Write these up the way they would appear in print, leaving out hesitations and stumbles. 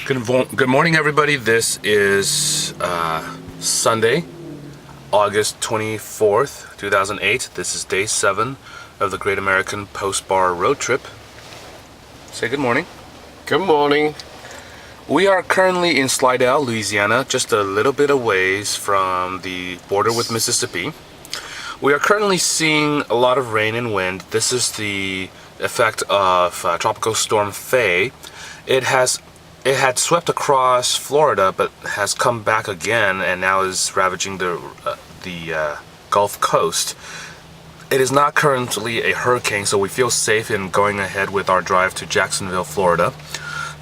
Good morning, everybody. This is Sunday, August 24th, 2008. This is day 7 of the Great American Post-Bar Road Trip. Say good morning. Good morning. We are currently in Slidell, Louisiana, just a little bit away from the border with Mississippi. We are currently seeing a lot of rain and wind. This is the effect of Tropical Storm Fay. It had swept across Florida, but has come back again and now is ravaging the Gulf Coast. It is not currently a hurricane, so we feel safe in going ahead with our drive to Jacksonville, Florida.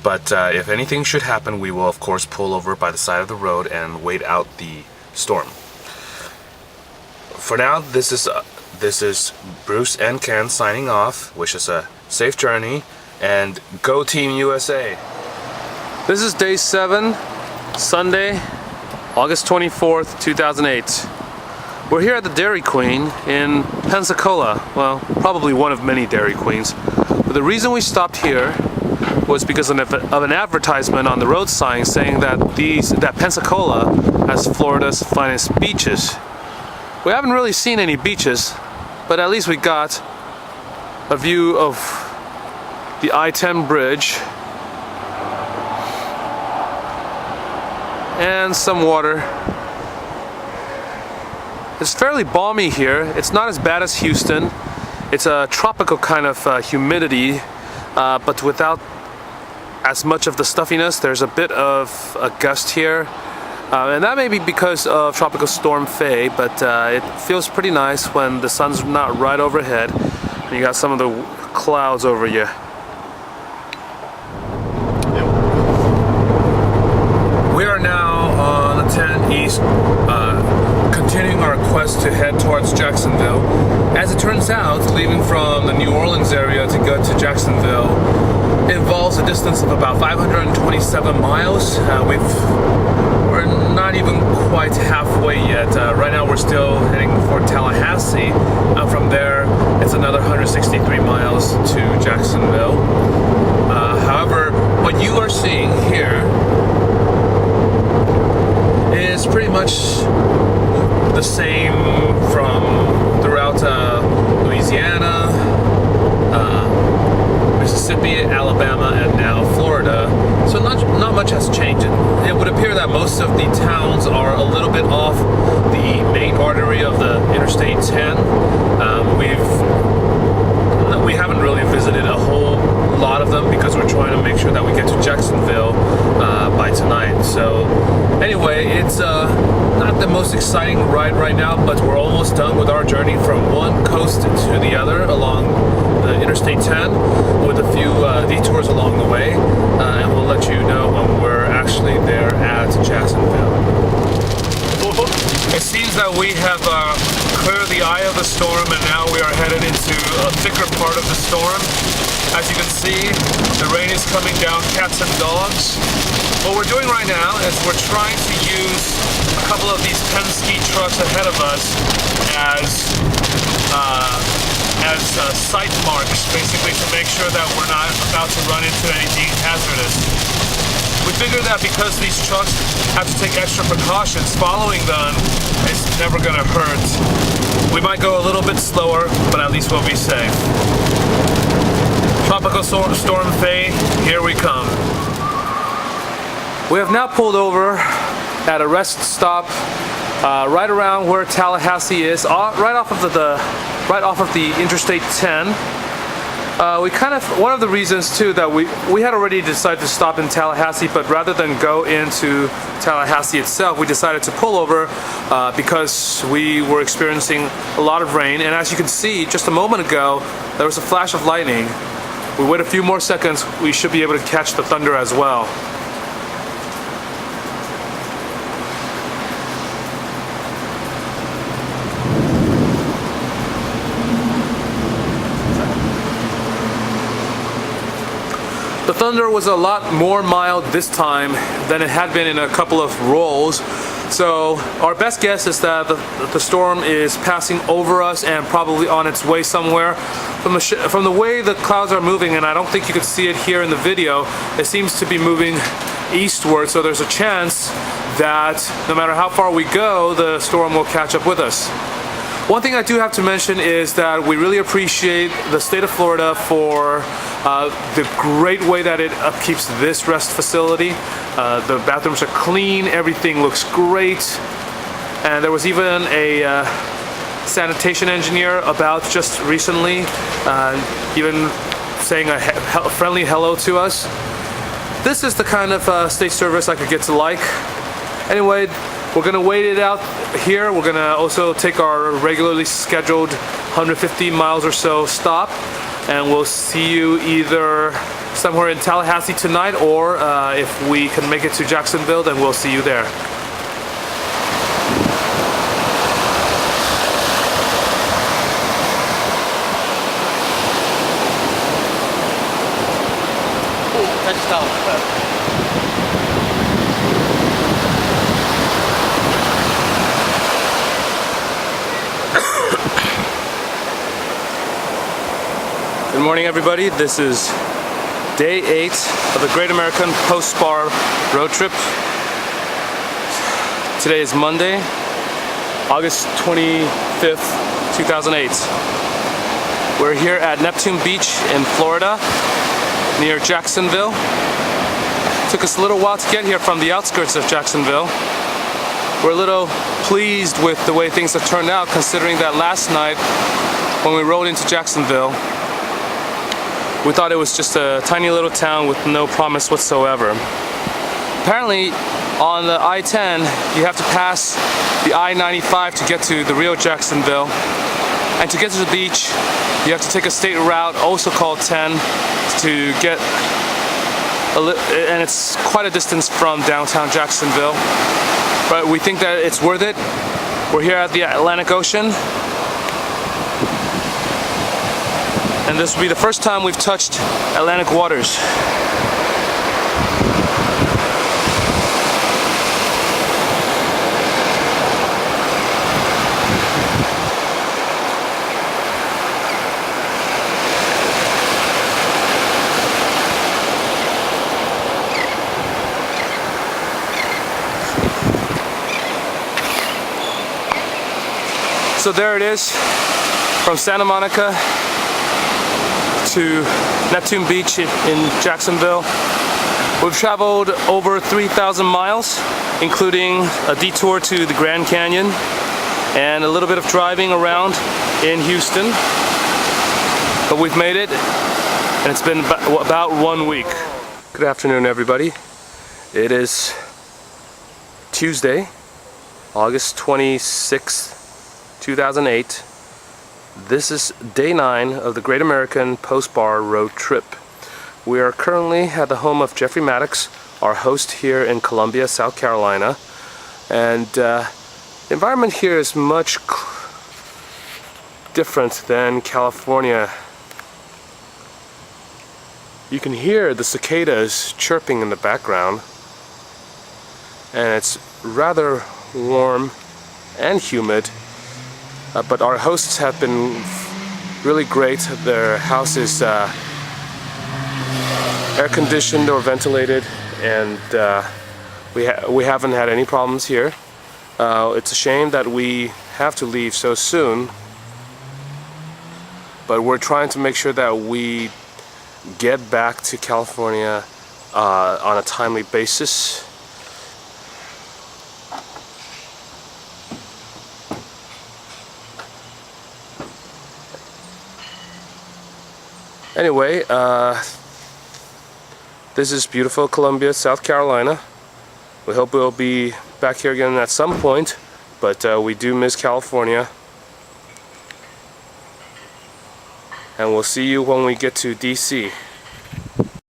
But if anything should happen, we will of course pull over by the side of the road and wait out the storm. For now, this is Bruce and Ken signing off. Wish us a safe journey and go Team USA. This is day 7, Sunday, August 24th, 2008. We're here at the Dairy Queen in Pensacola. Well, probably one of many Dairy Queens. But the reason we stopped here was because of an advertisement on the road sign saying that Pensacola has Florida's finest beaches. We haven't really seen any beaches, but at least we got a view of the I-10 bridge and some water. It's fairly balmy here. It's not as bad as Houston. It's a tropical kind of humidity, but without as much of the stuffiness. There's a bit of a gust here, and that may be because of Tropical Storm Fay, but it feels pretty nice when the sun's not right overhead and you got some of the clouds over you. We are now on the 10 East, continuing our quest to head towards Jacksonville. As it turns out, leaving from the New Orleans area to go to Jacksonville involves a distance of about 527 miles. We're not even quite halfway yet. Right now we're still heading for Tallahassee. From there, it's another 163 miles to Jacksonville. However, what you are seeing here is pretty much the same from throughout Louisiana, Mississippi, Alabama, and now Florida. So not much has changed. It would appear that most of the towns are a little bit off the main artery of the Interstate 10. We haven't really visited a whole lot of them because we're trying to make sure that we get to Jacksonville by tonight. So anyway, it's not the most exciting ride right now, but we're almost done with our journey from one coast to the other along the Interstate 10 with a few detours along the way, and we'll let you know when we're actually there at Jacksonville. It seems that we have cleared the eye of the storm, and now we are headed into a thicker part of the storm. As you can see, the rain is coming down cats and dogs. What we're doing right now is we're trying to use a couple of these Penske trucks ahead of us as sight marks, basically, to make sure that we're not about to run into anything hazardous. We figured that because these trucks have to take extra precautions, following them is never going to hurt. We might go a little bit slower, but at least we'll be safe. Tropical Storm Fay, here we come. We have now pulled over at a rest stop right around where Tallahassee is, right off of the Interstate 10. One of the reasons too that we had already decided to stop in Tallahassee, but rather than go into Tallahassee itself, we decided to pull over because we were experiencing a lot of rain. And as you can see, just a moment ago, there was a flash of lightning. We wait a few more seconds, we should be able to catch the thunder as well. The thunder was a lot more mild this time than it had been in a couple of rolls. So our best guess is that the storm is passing over us and probably on its way somewhere. From the way the clouds are moving, and I don't think you could see it here in the video, it seems to be moving eastward, so there's a chance that no matter how far we go, the storm will catch up with us. One thing I do have to mention is that we really appreciate the state of Florida for the great way that it upkeeps this rest facility. The bathrooms are clean, everything looks great, and there was even a sanitation engineer about just recently, even saying a friendly hello to us. This is the kind of state service I could get to like. Anyway, we're gonna wait it out here. We're gonna also take our regularly scheduled 150 miles or so stop, and we'll see you either somewhere in Tallahassee tonight, or if we can make it to Jacksonville, then we'll see you there. Good morning, everybody. This is day 8 of the Great American Post-Spa road trip. Today is Monday, August 25th, 2008. We're here at Neptune Beach in Florida, near Jacksonville. Took us a little while to get here from the outskirts of Jacksonville. We're a little pleased with the way things have turned out, considering that last night when we rode into Jacksonville, we thought it was just a tiny little town with no promise whatsoever. Apparently, on the I-10, you have to pass the I-95 to get to the real Jacksonville. And to get to the beach, you have to take a state route, also called 10, to get and it's quite a distance from downtown Jacksonville. But we think that it's worth it. We're here at the Atlantic Ocean, and this will be the first time we've touched Atlantic waters. So there it is, from Santa Monica to Neptune Beach in Jacksonville. We've traveled over 3,000 miles, including a detour to the Grand Canyon and a little bit of driving around in Houston. But we've made it, and it's been about 1 week. Good afternoon, everybody. It is Tuesday, August 26th, 2008. This is day 9 of the Great American Post-Bar road trip. We are currently at the home of Jeffrey Maddox, our host here in Columbia, South Carolina. And the environment here is much different than California. You can hear the cicadas chirping in the background, and it's rather warm and humid. But our hosts have been really great. Their house is air conditioned or ventilated, and we haven't had any problems here. It's a shame that we have to leave so soon, but we're trying to make sure that we get back to California on a timely basis. Anyway, this is beautiful Columbia, South Carolina. We hope we'll be back here again at some point, but we do miss California. And we'll see you when we get to DC.